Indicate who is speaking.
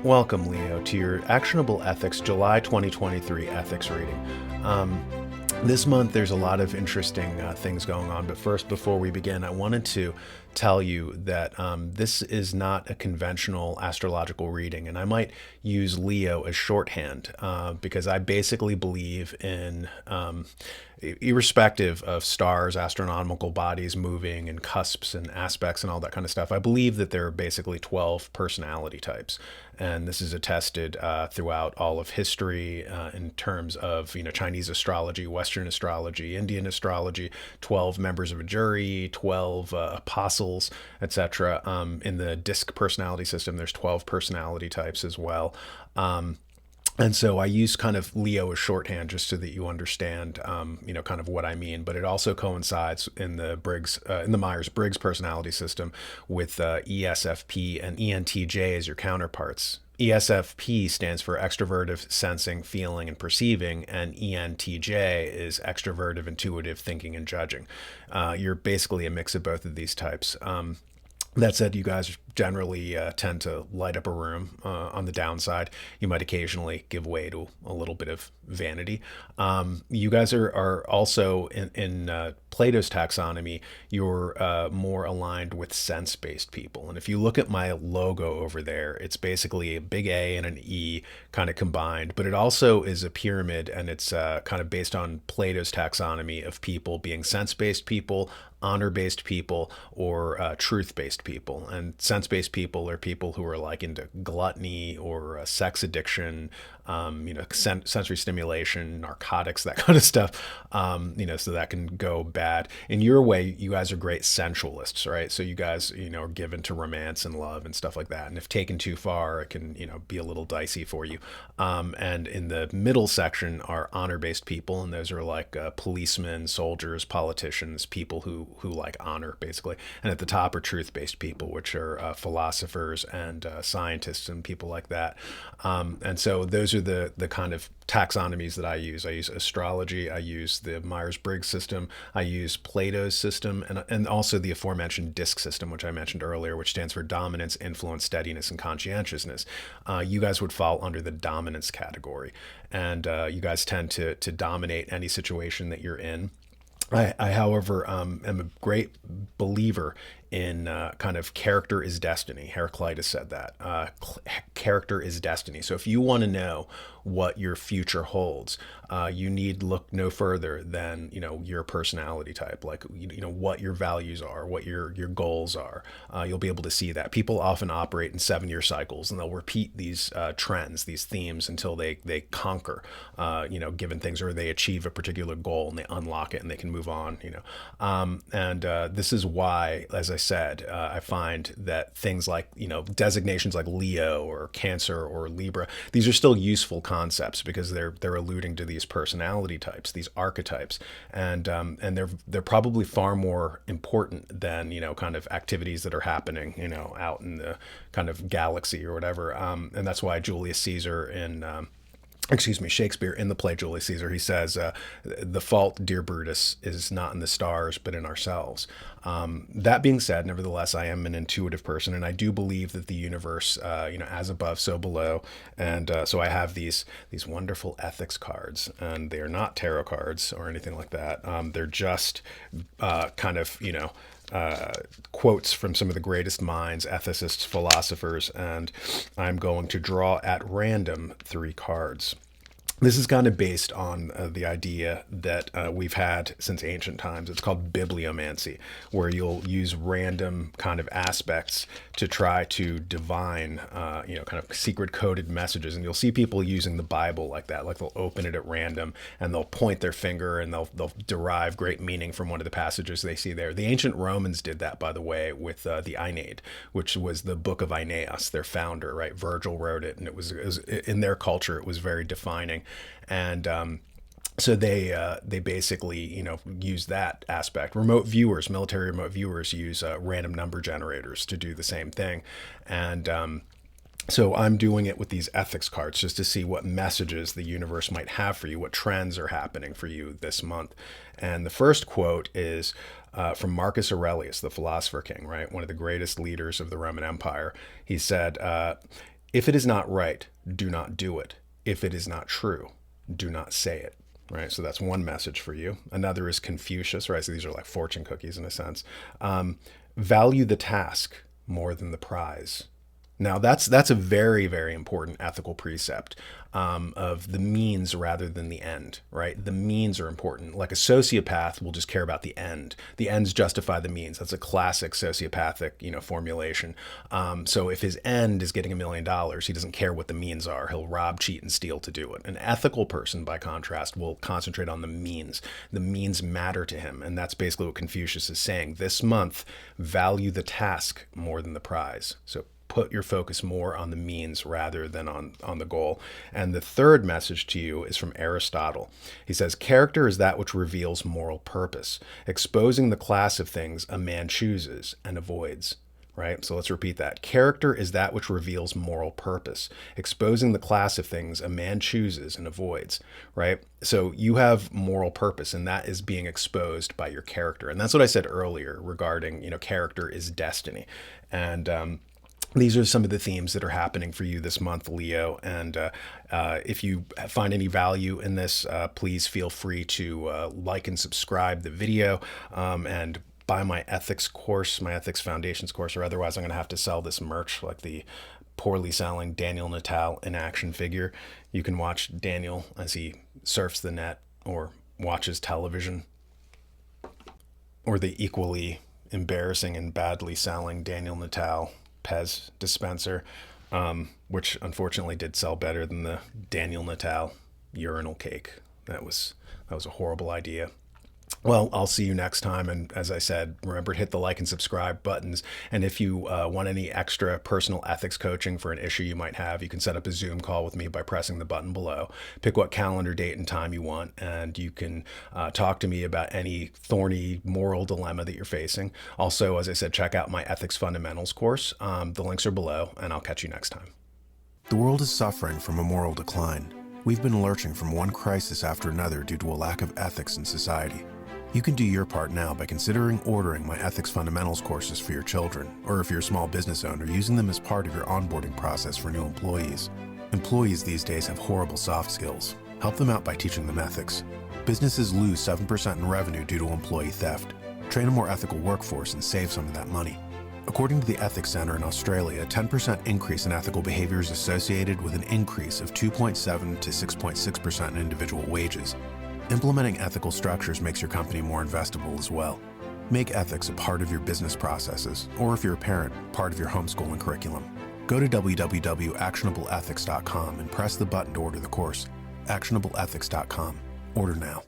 Speaker 1: Welcome, Leo, to your Actionable Ethics July 2023 ethics reading. This month, there's a lot of interesting things going on. But first, before we begin, I wanted to tell you that this is not a conventional astrological reading. And I might use Leo as shorthand because I basically believe in, irrespective of stars, astronomical bodies moving and cusps and aspects and all that kind of stuff, I believe that there are basically 12 personality types. And this is attested throughout all of history in terms of Chinese astrology, Western astrology, Indian astrology, 12 members of a jury, 12 apostles, etc. In the disc personality system, there's 12 personality types as well. And so I use kind of Leo as shorthand just so that you understand, kind of what I mean. But it also coincides in the Myers-Briggs personality system with ESFP and ENTJ as your counterparts. ESFP stands for extrovertive sensing, feeling, and perceiving, and ENTJ is extrovertive, intuitive, thinking, and judging. You're basically a mix of both of these types. That said, you guys generally tend to light up a room on the downside. You might occasionally give way to a little bit of vanity. You guys are also in Plato's taxonomy, you're more aligned with sense-based people. And if you look at my logo over there, it's basically a big A and an E kind of combined, but it also is a pyramid, and it's kind of based on Plato's taxonomy of people being sense-based people, honor-based people, or truth-based people. And sense-based people are people who are like into gluttony or sex addiction, sensory stimulation, narcotics, that kind of stuff. So that can go bad. In your way, you guys are great sensualists, right? So you guys, are given to romance and love and stuff like that. And if taken too far, it can, be a little dicey for you. And in the middle section are honor-based people, and those are like policemen, soldiers, politicians, people who like honor, basically. And at the top are truth-based people, which are philosophers and scientists and people like that. And so those are the kind of taxonomies that I use. I use astrology, I use the Myers-Briggs system, I use Plato's system, and also the aforementioned DISC system, which I mentioned earlier, which stands for dominance, influence, steadiness, and conscientiousness. You guys would fall under the dominance category, and you guys tend to dominate any situation that you're in. I however, am a great believer in kind of character is destiny. Heraclitus said that. Character is destiny. So if you want to know what your future holds, you need look no further than your personality type, like what your values are, what your goals are. You'll be able to see that. People often operate in 7-year cycles, and they'll repeat these trends, these themes until they conquer given things, or they achieve a particular goal and they unlock it and they can move on. This is why, as I said, I find that things like designations like Leo or Cancer or Libra, these are still useful concepts because they're alluding to these personality types, these archetypes, and they're probably far more important than kind of activities that are happening out in the kind of galaxy or whatever. And that's why Julius Caesar Shakespeare in the play Julius Caesar, he says, the fault, dear Brutus, is not in the stars, but in ourselves. That being said, nevertheless, I am an intuitive person, and I do believe that the universe, as above, so below. And so I have these wonderful ethics cards, and they are not tarot cards or anything like that. They're just kind of, quotes from some of the greatest minds, ethicists, philosophers, and I'm going to draw at random 3 cards. This is kind of based on the idea that we've had since ancient times. It's called bibliomancy, where you'll use random kind of aspects to try to divine, kind of secret coded messages. And you'll see people using the Bible like that. Like they'll open it at random and they'll point their finger and they'll derive great meaning from one of the passages they see there. The ancient Romans did that, by the way, with the Aeneid, which was the book of Aeneas, their founder, right? Virgil wrote it, and it was in their culture, it was very defining. And so they basically use that aspect. Military remote viewers use random number generators to do the same thing. And so I'm doing it with these ethics cards just to see what messages the universe might have for you, what trends are happening for you this month. And the first quote is from Marcus Aurelius, the philosopher king, right? One of the greatest leaders of the Roman Empire. He said, If it is not right, do not do it. If it is not true, do not say it. Right. So that's one message for you. Another is Confucius, right? So these are like fortune cookies in a sense. Value the task more than the prize. Now that's a very, very important ethical precept, of the means rather than the end, right? The means are important. Like a sociopath will just care about the end. The ends justify the means. That's a classic sociopathic, formulation. So if his end is getting $1 million, he doesn't care what the means are. He'll rob, cheat, and steal to do it. An ethical person, by contrast, will concentrate on the means. The means matter to him, and that's basically what Confucius is saying. This month, value the task more than the prize. So put your focus more on the means rather than on the goal. And the third message to you is from Aristotle. He says, character is that which reveals moral purpose, exposing the class of things a man chooses and avoids. Right? So let's repeat that. Character is that which reveals moral purpose, exposing the class of things a man chooses and avoids. Right? So you have moral purpose, and that is being exposed by your character. And that's what I said earlier regarding, character is destiny. And these are some of the themes that are happening for you this month, Leo. And if you find any value in this, please feel free to like and subscribe the video, and buy my ethics course, my ethics foundations course, or otherwise I'm going to have to sell this merch, like the poorly selling Daniel Natal in action figure. You can watch Daniel as he surfs the net or watches television, or the equally embarrassing and badly selling Daniel Natal Pez dispenser, which unfortunately did sell better than the Daniel Natal urinal cake. That was a horrible idea. Well, I'll see you next time. And as I said, remember to hit the like and subscribe buttons. And if you want any extra personal ethics coaching for an issue you might have, you can set up a Zoom call with me by pressing the button below. Pick what calendar date and time you want, and you can talk to me about any thorny moral dilemma that you're facing. Also, as I said, check out my ethics fundamentals course. The links are below, and I'll catch you next time.
Speaker 2: The world is suffering from a moral decline. We've been lurching from one crisis after another due to a lack of ethics in society. You can do your part now by considering ordering my Ethics Fundamentals courses for your children, or if you're a small business owner, using them as part of your onboarding process for new employees. Employees these days have horrible soft skills. Help them out by teaching them ethics. Businesses lose 7% in revenue due to employee theft. Train a more ethical workforce and save some of that money. According to the Ethics Center in Australia, a 10% increase in ethical behavior is associated with an increase of 2.7 to 6.6% in individual wages. Implementing ethical structures makes your company more investable as well. Make ethics a part of your business processes, or if you're a parent, part of your homeschooling curriculum. Go to www.actionableethics.com and press the button to order the course. actionableethics.com. Order now.